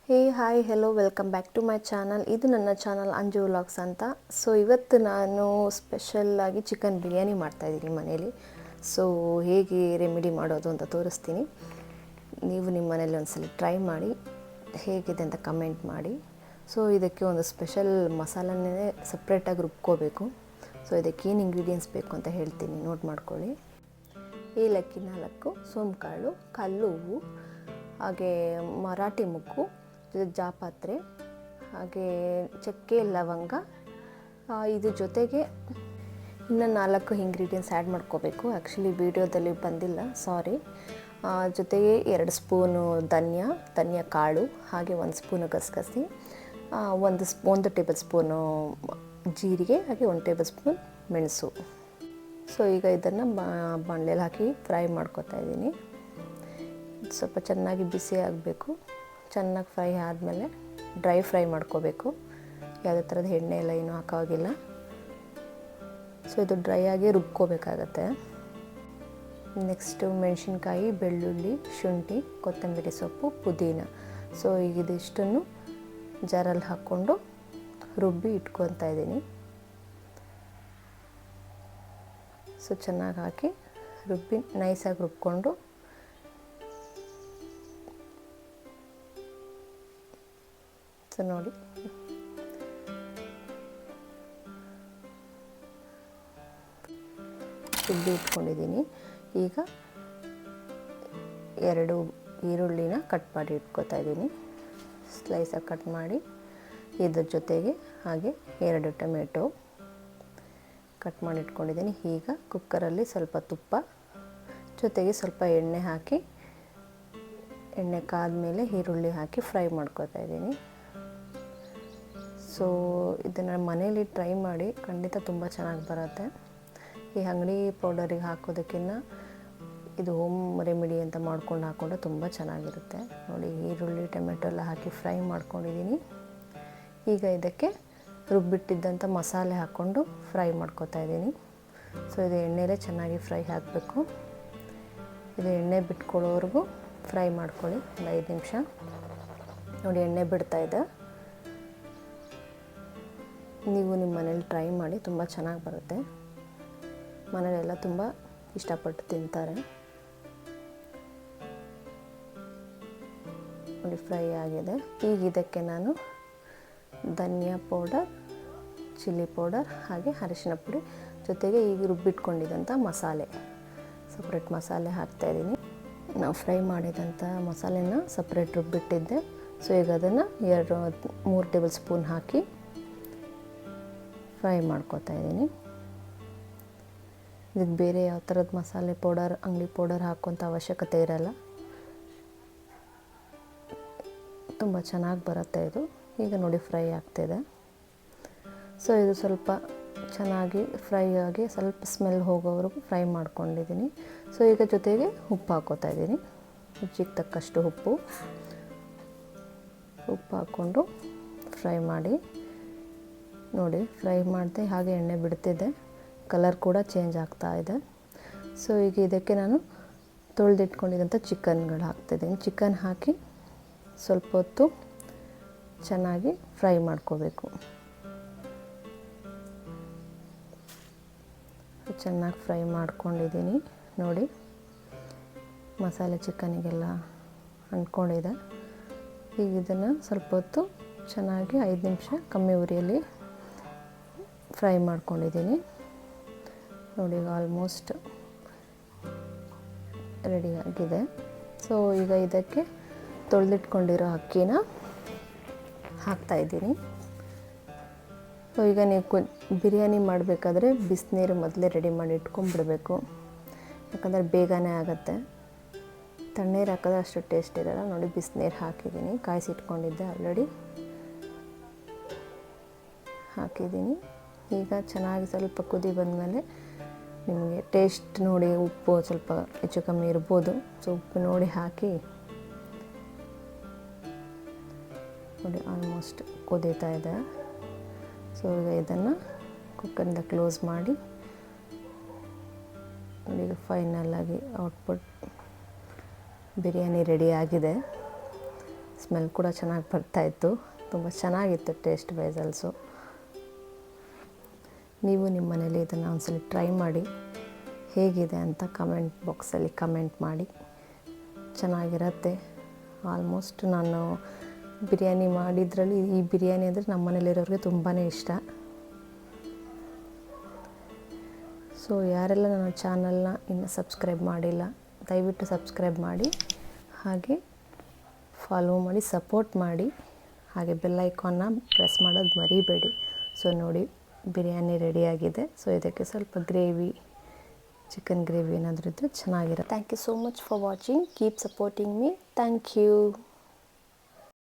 Hey hi hello welcome back to my channel. ಇದು ನನ್ನ channel Anju vlogs ಅಂತ. So ಇವತ್ತು ನಾನು ಸ್ಪೆಷಲ್ಲಾಗಿ ಚಿಕನ್ ಬಿರಿಯಾನಿ ಮಾಡ್ತಾಯಿದ್ದೀನಿ ಮನೇಲಿ. ಸೊ ಹೇಗೆ ರೆಮಿಡಿ ಮಾಡೋದು ಅಂತ ತೋರಿಸ್ತೀನಿ. ನೀವು ನಿಮ್ಮ ಮನೇಲಿ ಒಂದ್ಸಲ ಟ್ರೈ ಮಾಡಿ ಹೇಗಿದೆ ಅಂತ ಕಮೆಂಟ್ ಮಾಡಿ. ಸೊ ಇದಕ್ಕೆ ಒಂದು ಸ್ಪೆಷಲ್ ಮಸಾಲನೇ ಸಪ್ರೇಟಾಗಿ ರುಬ್ಕೋಬೇಕು. ಸೊ ಇದಕ್ಕೆ ಏನು ಇಂಗ್ರೀಡಿಯೆಂಟ್ಸ್ ಬೇಕು ಅಂತ ಹೇಳ್ತೀನಿ, ನೋಟ್ ಮಾಡ್ಕೊಳ್ಳಿ. ಏಲಕ್ಕಿ 4, ಸೋಂಕಾಳು, ಕಲ್ಲುವು, ಹಾಗೆ ಮರಾಠಿ ಮುಗ್ಗು, ಜಾಪತ್ರೆ, ಹಾಗೆ ಚಕ್ಕೆ, ಲವಂಗ. ಇದ್ರ ಜೊತೆಗೆ ಇನ್ನು 4 ಇಂಗ್ರೀಡಿಯೆಂಟ್ಸ್ ಆ್ಯಡ್ ಮಾಡ್ಕೋಬೇಕು. ಆ್ಯಕ್ಚುಲಿ ವೀಡಿಯೋದಲ್ಲಿ ಬಂದಿಲ್ಲ, ಸಾರಿ. ಜೊತೆಗೆ 2 ಸ್ಪೂನು ಧನಿಯಾ ಕಾಳು, ಹಾಗೆ 1 ಸ್ಪೂನು ಗಸಗಸೆ, 1 ಟೇಬಲ್ ಸ್ಪೂನು ಜೀರಿಗೆ, ಹಾಗೆ 1 ಟೇಬಲ್ ಸ್ಪೂನ್ ಮೆಣಸು. ಸೊ ಈಗ ಇದನ್ನು ಬಾಣಲೆಯಲ್ಲಿ ಹಾಕಿ ಫ್ರೈ ಮಾಡ್ಕೊತಾ ಇದ್ದೀನಿ. ಸ್ವಲ್ಪ ಚೆನ್ನಾಗಿ ಬಿಸಿ ಆಗಬೇಕು. ಚೆನ್ನಾಗಿ ಫ್ರೈ ಆದಮೇಲೆ ಡ್ರೈ ಫ್ರೈ ಮಾಡ್ಕೋಬೇಕು. ಯಾವುದೇ ಥರದ ಎಣ್ಣೆ ಎಲ್ಲ ಏನೂ ಹಾಕೋವಾಗಿಲ್ಲ. ಸೊ ಇದು ಡ್ರೈ ಆಗಿ ರುಬ್ಕೋಬೇಕಾಗತ್ತೆ. ನೆಕ್ಸ್ಟು ಮೆಣಸಿನ್ಕಾಯಿ, ಬೆಳ್ಳುಳ್ಳಿ, ಶುಂಠಿ, ಕೊತ್ತಂಬರಿ ಸೊಪ್ಪು, ಪುದೀನ. ಸೊ ಈಗ ಇದಿಷ್ಟನ್ನು ಜಾರಲ್ಲಿ ಹಾಕ್ಕೊಂಡು ರುಬ್ಬಿ ಇಟ್ಕೊತಾ ಇದ್ದೀನಿ. ಸೊ ಚೆನ್ನಾಗಿ ಹಾಕಿ ರುಬ್ಬಿ ನೈಸಾಗಿ ರುಬ್ಕೊಂಡು ಸೊ ನೋಡಿ ರುಬ್ಬಿ ಇಟ್ಕೊಂಡಿದ್ದೀನಿ. ಈಗ 2 ಈರುಳ್ಳಿನ ಕಟ್ ಮಾಡಿ ಇಟ್ಕೊತಾ ಇದ್ದೀನಿ. ಸ್ಲೈಸಾಗಿ ಕಟ್ ಮಾಡಿ ಇದ್ರ ಜೊತೆಗೆ ಹಾಗೆ 2 ಟೊಮೆಟೊ ಕಟ್ ಮಾಡಿ ಇಟ್ಕೊಂಡಿದ್ದೀನಿ. ಈಗ ಕುಕ್ಕರಲ್ಲಿ ಸ್ವಲ್ಪ ತುಪ್ಪ ಜೊತೆಗೆ ಸ್ವಲ್ಪ ಎಣ್ಣೆ ಹಾಕಿ, ಎಣ್ಣೆ ಕಾದ್ಮೇಲೆ ಈರುಳ್ಳಿ ಹಾಕಿ ಫ್ರೈ ಮಾಡ್ಕೊತಾ ಇದ್ದೀನಿ. ಸೊ ಇದನ್ನು ಮನೇಲಿ ಟ್ರೈ ಮಾಡಿ, ಖಂಡಿತ ತುಂಬ ಚೆನ್ನಾಗಿ ಬರುತ್ತೆ. ಈ ಅಂಗಡಿ ಪೌಡರಿಗೆ ಹಾಕೋದಕ್ಕಿಂತ ಇದು ಹೋಮ್ ರೆಮಿಡಿ ಅಂತ ಮಾಡ್ಕೊಂಡು ಹಾಕ್ಕೊಂಡ್ರೆ ತುಂಬ ಚೆನ್ನಾಗಿರುತ್ತೆ. ನೋಡಿ, ಈರುಳ್ಳಿ ಟೊಮೆಟೊ ಎಲ್ಲ ಹಾಕಿ ಫ್ರೈ ಮಾಡ್ಕೊಂಡಿದ್ದೀನಿ. ಈಗ ಇದಕ್ಕೆ ರುಬ್ಬಿಟ್ಟಿದ್ದಂಥ ಮಸಾಲೆ ಹಾಕ್ಕೊಂಡು ಫ್ರೈ ಮಾಡ್ಕೊತಾ ಇದ್ದೀನಿ. ಸೊ ಇದು ಎಣ್ಣೆಲೇ ಚೆನ್ನಾಗಿ ಫ್ರೈ ಆಗಬೇಕು. ಇದು ಎಣ್ಣೆ ಬಿಟ್ಕೊಳ್ಳೋವರೆಗೂ ಫ್ರೈ ಮಾಡ್ಕೊಳ್ಳಿ, ಒಂದು 5 ನಿಮಿಷ. ನೋಡಿ, ಎಣ್ಣೆ ಬಿಡ್ತಾಯಿದೆ. ನೀವು ನಿಮ್ಮ ಮನೇಲಿ ಟ್ರೈ ಮಾಡಿ, ತುಂಬ ಚೆನ್ನಾಗಿ ಬರುತ್ತೆ. ಮನೇಲೆಲ್ಲ ತುಂಬ ಇಷ್ಟಪಟ್ಟು ತಿಂತಾರೆ. ನೋಡಿ, ಫ್ರೈ ಆಗಿದೆ. ಈಗ ಇದಕ್ಕೆ ನಾನು ಧನಿಯಾ ಪೌಡರ್, ಚಿಲ್ಲಿ ಪೌಡರ್, ಹಾಗೆ ಅರಿಶಿನ ಪುಡಿ ಜೊತೆಗೆ ಈಗ ರುಬ್ಬಿಟ್ಕೊಂಡಿದ್ದಂಥ ಮಸಾಲೆ, ಸಪ್ರೇಟ್ ಮಸಾಲೆ ಹಾಕ್ತಾಯಿದ್ದೀನಿ. ನಾವು ಫ್ರೈ ಮಾಡಿದಂಥ ಮಸಾಲೆನ ಸಪ್ರೇಟ್ ರುಬ್ಬಿಟ್ಟಿದ್ದೆ. ಸೊ ಈಗ ಅದನ್ನು 3 ಟೇಬಲ್ ಸ್ಪೂನ್ ಹಾಕಿ ಫ್ರೈ ಮಾಡ್ಕೊತಾ ಇದ್ದೀನಿ. ಇದಕ್ಕೆ ಬೇರೆ ಯಾವ ಥರದ ಮಸಾಲೆ ಪೌಡರ್, ಅಂಗಡಿ ಪೌಡರ್ ಹಾಕೋಂಥ ಅವಶ್ಯಕತೆ ಇರಲ್ಲ. ತುಂಬ ಚೆನ್ನಾಗಿ ಬರುತ್ತೆ ಇದು. ಈಗ ನೋಡಿ, ಫ್ರೈ ಆಗ್ತಿದೆ. ಸೊ ಇದು ಸ್ವಲ್ಪ ಚೆನ್ನಾಗಿ ಫ್ರೈ ಆಗಿ ಸ್ವಲ್ಪ ಸ್ಮೆಲ್ ಹೋಗೋವರೆಗೂ ಫ್ರೈ ಮಾಡ್ಕೊಂಡಿದ್ದೀನಿ. ಸೊ ಈಗ ಜೊತೆಗೆ ಉಪ್ಪು ಹಾಕ್ಕೋತಾ ಇದ್ದೀನಿ. ರುಚಿಗೆ ತಕ್ಕಷ್ಟು ಉಪ್ಪು ಹಾಕ್ಕೊಂಡು ಫ್ರೈ ಮಾಡಿ. ನೋಡಿ, ಫ್ರೈ ಮಾಡಿದೆ, ಹಾಗೆ ಎಣ್ಣೆ ಬಿಡ್ತಿದ್ದೆ, ಕಲರ್ ಕೂಡ ಚೇಂಜ್ ಆಗ್ತಾ ಇದೆ. ಸೊ ಈಗ ಇದಕ್ಕೆ ನಾನು ತೊಳೆದಿಟ್ಕೊಂಡಿದ್ದಂಥ ಚಿಕನ್ಗಳು ಹಾಕ್ತಿದ್ದೀನಿ. ಚಿಕನ್ ಹಾಕಿ ಸ್ವಲ್ಪ ಹೊತ್ತು ಚೆನ್ನಾಗಿ ಫ್ರೈ ಮಾಡ್ಕೋಬೇಕು. ಚೆನ್ನಾಗಿ ಫ್ರೈ ಮಾಡ್ಕೊಂಡಿದ್ದೀನಿ. ನೋಡಿ, ಮಸಾಲೆ ಚಿಕನಿಗೆಲ್ಲ ಅಂಟ್ಕೊಂಡಿದೆ. ಈಗ ಇದನ್ನು ಸ್ವಲ್ಪ ಹೊತ್ತು ಚೆನ್ನಾಗಿ 5 ನಿಮಿಷ ಕಮ್ಮಿ ಉರಿಯಲ್ಲಿ ಫ್ರೈ ಮಾಡ್ಕೊಂಡಿದ್ದೀನಿ. ನೋಡಿ, ಆಲ್ಮೋಸ್ಟ್ ರೆಡಿಯಾಗಿದೆ. ಸೊ ಈಗ ಇದಕ್ಕೆ ತೊಳೆದಿಟ್ಕೊಂಡಿರೋ ಅಕ್ಕಿನ ಹಾಕ್ತಾಯಿದ್ದೀನಿ. ಸೊ ಈಗ ನೀವು ಬಿರಿಯಾನಿ ಮಾಡಬೇಕಾದ್ರೆ ಬಿಸಿನೀರು ಮೊದಲೇ ರೆಡಿ ಮಾಡಿ ಇಟ್ಕೊಂಡ್ಬಿಡ್ಬೇಕು, ಯಾಕಂದರೆ ಬೇಗನೆ ಆಗುತ್ತೆ. ತಣ್ಣೀರು ಹಾಕಿದ್ರೆ ಅಷ್ಟು ಟೇಸ್ಟ್ ಇರೋಲ್ಲ. ನೋಡಿ, ಬಿಸಿನೀರು ಹಾಕಿದ್ದೀನಿ, ಕಾಯಿಸಿಟ್ಕೊಂಡಿದ್ದೆ ಆಲ್ರೆಡಿ ಹಾಕಿದ್ದೀನಿ. ಈಗ ಚೆನ್ನಾಗಿ ಸ್ವಲ್ಪ ಕುದಿ ಬಂದಮೇಲೆ ನಿಮಗೆ ಟೇಸ್ಟ್ ನೋಡಿ, ಉಪ್ಪು ಸ್ವಲ್ಪ ಹೆಚ್ಚು ಕಮ್ಮಿ ಇರ್ಬೋದು. ಸೊ ಉಪ್ಪು ನೋಡಿ ಹಾಕಿ. ನೋಡಿ, ಆಲ್ಮೋಸ್ಟ್ ಕುದೀತಾ ಇದೆ. ಸೊ ಈಗ ಇದನ್ನು ಕುಕ್ಕರಿಂದ ಕ್ಲೋಸ್ ಮಾಡಿ. ನೋಡಿ, ಈಗ ಫೈನಲ್ಲಾಗಿ ಔಟ್ಪುಟ್ ಬಿರಿಯಾನಿ ರೆಡಿ ಆಗಿದೆ. ಸ್ಮೆಲ್ ಕೂಡ ಚೆನ್ನಾಗಿ ಬರ್ತಾಯಿತ್ತು. ತುಂಬ ಚೆನ್ನಾಗಿತ್ತು ಟೇಸ್ಟ್ ವೈಸ್ ಆಲ್ಸೋ. ನೀವು ನಿಮ್ಮ ಮನೇಲಿ ಇದನ್ನು ಒಂದ್ಸಲ ಟ್ರೈ ಮಾಡಿ, ಹೇಗಿದೆ ಅಂತ ಕಮೆಂಟ್ ಬಾಕ್ಸಲ್ಲಿ ಕಮೆಂಟ್ ಮಾಡಿ. ಚೆನ್ನಾಗಿರುತ್ತೆ. ಆಲ್ಮೋಸ್ಟ್ ನಾನು ಬಿರಿಯಾನಿ ಮಾಡಿದ್ರಲ್ಲಿ ಈ ಬಿರಿಯಾನಿ ಅಂದರೆ ನಮ್ಮ ಮನೇಲಿರೋರಿಗೆ ತುಂಬಾ ಇಷ್ಟ. ಸೊ ಯಾರೆಲ್ಲ ನನ್ನ ಚಾನಲ್ನ ಇನ್ನೂ ಸಬ್ಸ್ಕ್ರೈಬ್ ಮಾಡಿಲ್ಲ, ದಯವಿಟ್ಟು ಸಬ್ಸ್ಕ್ರೈಬ್ ಮಾಡಿ, ಹಾಗೆ ಫಾಲೋ ಮಾಡಿ, ಸಪೋರ್ಟ್ ಮಾಡಿ, ಹಾಗೆ ಬೆಲ್ ಐಕಾನ್ನ ಪ್ರೆಸ್ ಮಾಡೋದು ಮರಿಬೇಡಿ. ಸೊ ನೋಡಿ, ಬಿರಿಯಾನಿ ರೆಡಿಯಾಗಿದೆ. ಸೊ ಇದಕ್ಕೆ ಸ್ವಲ್ಪ ಗ್ರೇವಿ, ಚಿಕನ್ ಗ್ರೇವಿ ಏನಾದರೂ ಇದ್ದರೆ ಚೆನ್ನಾಗಿರುತ್ತೆ. Thank you so much for watching. Keep supporting me. Thank you.